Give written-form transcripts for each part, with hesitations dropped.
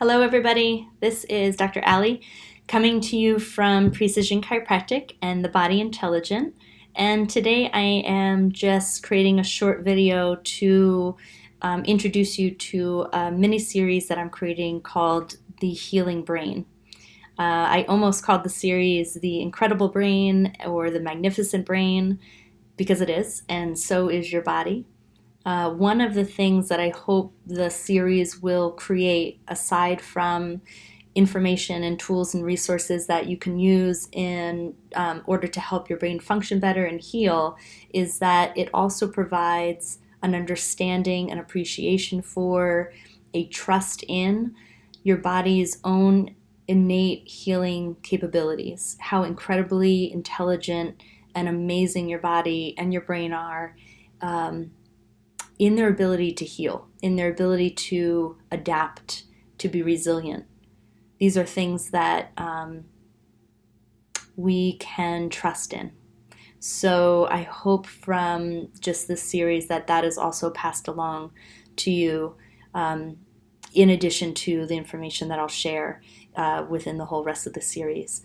Hello, everybody. This is Dr. Ali coming to you from Precision Chiropractic and the Body Intelligent. And today I am just creating a short video to introduce you to a mini series that I'm creating called The Healing Brain. I almost called the series The Incredible Brain or The Magnificent Brain because it is, and so is your body. One of the things that I hope the series will create, aside from information and tools and resources that you can use in order to help your brain function better and heal, is that it also provides an understanding, an appreciation for, a trust in your body's own innate healing capabilities, how incredibly intelligent and amazing your body and your brain are. In their ability to heal, in their ability to adapt, to be resilient. These are things that we can trust in. So I hope from just this series that is also passed along to you, in addition to the information that I'll share within the whole rest of the series.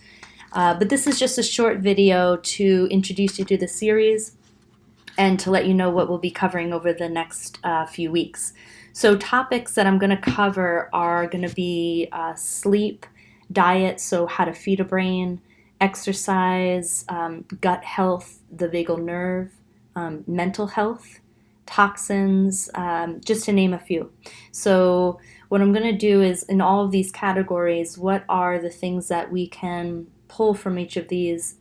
But this is just a short video to introduce you to the series and to let you know what we'll be covering over the next few weeks. So topics that I'm going to cover are going to be sleep, diet, so how to feed a brain, exercise, gut health, the vagal nerve, mental health, toxins, just to name a few. So what I'm going to do is, in all of these categories, what are the things that we can pull from each of these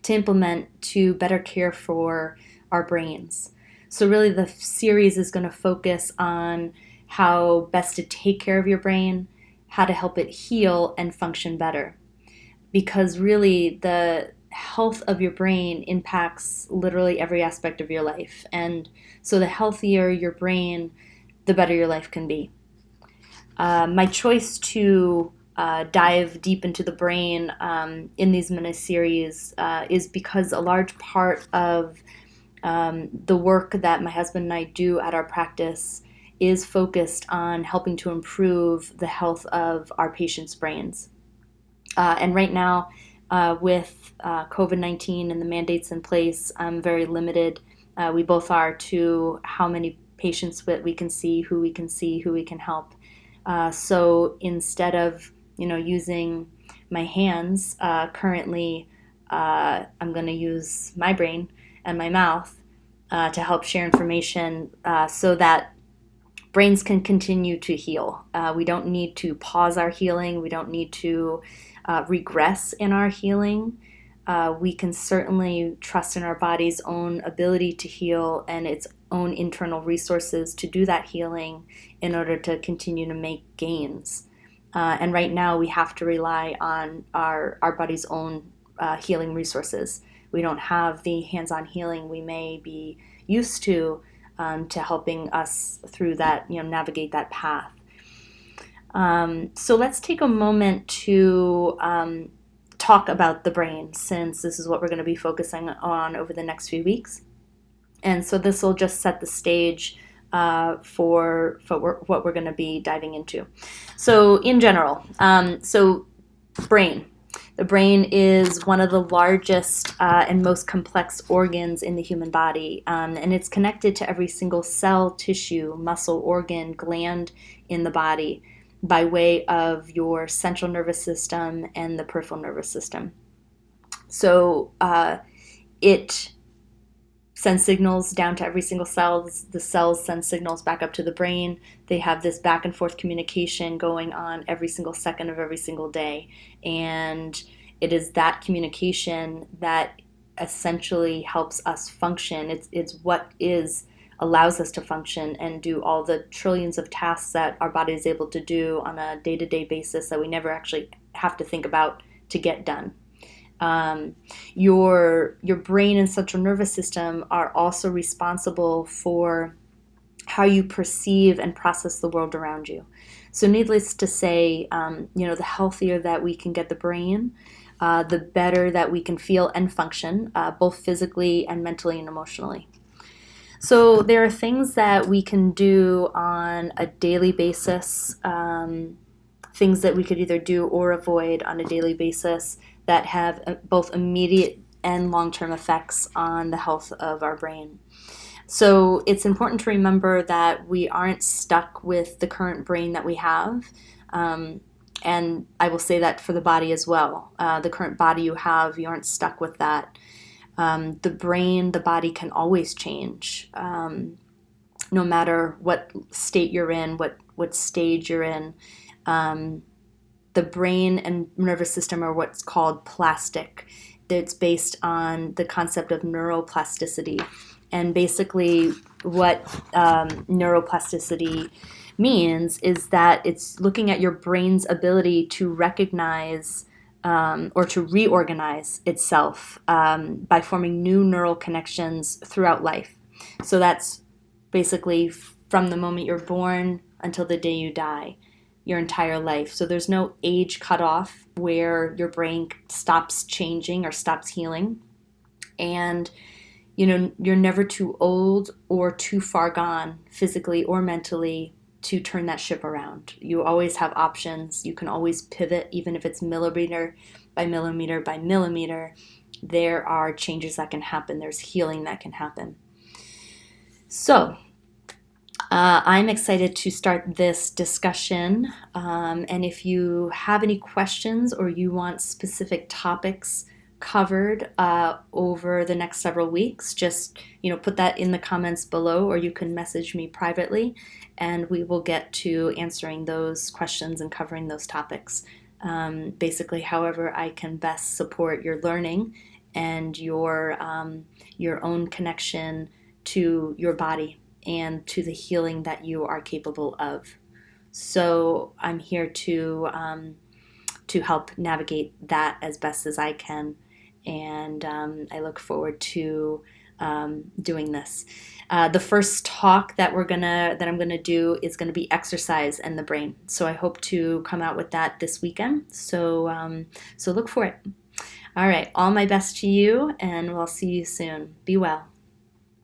to implement to better care for our brains. So really the series is going to focus on how best to take care of your brain, how to help it heal and function better. Because really the health of your brain impacts literally every aspect of your life. And so the healthier your brain, the better your life can be. My choice to dive deep into the brain in these mini-series is because a large part of the work that my husband and I do at our practice is focused on helping to improve the health of our patients' brains. And right now, with COVID-19 and the mandates in place, I'm very limited. We both are, to how many patients that we can see, who we can help. So instead of using my hands, currently I'm going to use my brain and my mouth to help share information so that brains can continue to heal. We don't need to pause our healing. We don't need to regress in our healing. We can certainly trust in our body's own ability to heal and its own internal resources to do that healing in order to continue to make gains. And right now we have to rely on our body's own healing resources. We don't have the hands-on healing we may be used to helping us through that, navigate that path. So let's take a moment to talk about the brain, since this is what we're going to be focusing on over the next few weeks. And so this will just set the stage for what we're going to be diving into. So in general, brain. The brain is one of the largest and most complex organs in the human body, and it's connected to every single cell, tissue, muscle, organ, gland in the body by way of your central nervous system and the peripheral nervous system. So it sends signals down to every single cell. The cells send signals back up to the brain. They have this back and forth communication going on every single second of every single day. And it is that communication that essentially helps us function. It's what allows us to function and do all the trillions of tasks that our body is able to do on a day-to-day basis that we never actually have to think about to get done. Your brain and central nervous system are also responsible for how you perceive and process the world around you. So needless to say, the healthier that we can get the brain, the better that we can feel and function, both physically and mentally and emotionally. So there are things that we can do on a daily basis things that we could either do or avoid on a daily basis that have both immediate and long-term effects on the health of our brain. So it's important to remember that we aren't stuck with the current brain that we have. Um, and I will say that for the body as well. The current body you have, you aren't stuck with that. The brain, the body can always change, no matter what state you're in, what stage you're in. Um, the brain and nervous system are what's called plastic. It's based on the concept of neuroplasticity. And basically, what neuroplasticity means is that it's looking at your brain's ability to recognize or to reorganize itself by forming new neural connections throughout life. So that's basically from the moment you're born until the day you die, your entire life. So there's no age cutoff where your brain stops changing or stops healing. And you're never too old or too far gone physically or mentally to turn that ship around. You always have options. You can always pivot, even if it's millimeter by millimeter by millimeter. There are changes that can happen. There's healing that can happen. So I'm excited to start this discussion. And if you have any questions or you want specific topics covered over the next several weeks, just put that in the comments below, or you can message me privately, and we will get to answering those questions and covering those topics. Basically, however I can best support your learning and your own connection to your body and to the healing that you are capable of. So I'm here to help navigate that as best as I can, and I look forward to doing this. The first talk that I'm gonna do is gonna be exercise and the brain. So I hope to come out with that this weekend. So look for it. All right, all my best to you, and we'll see you soon. Be well.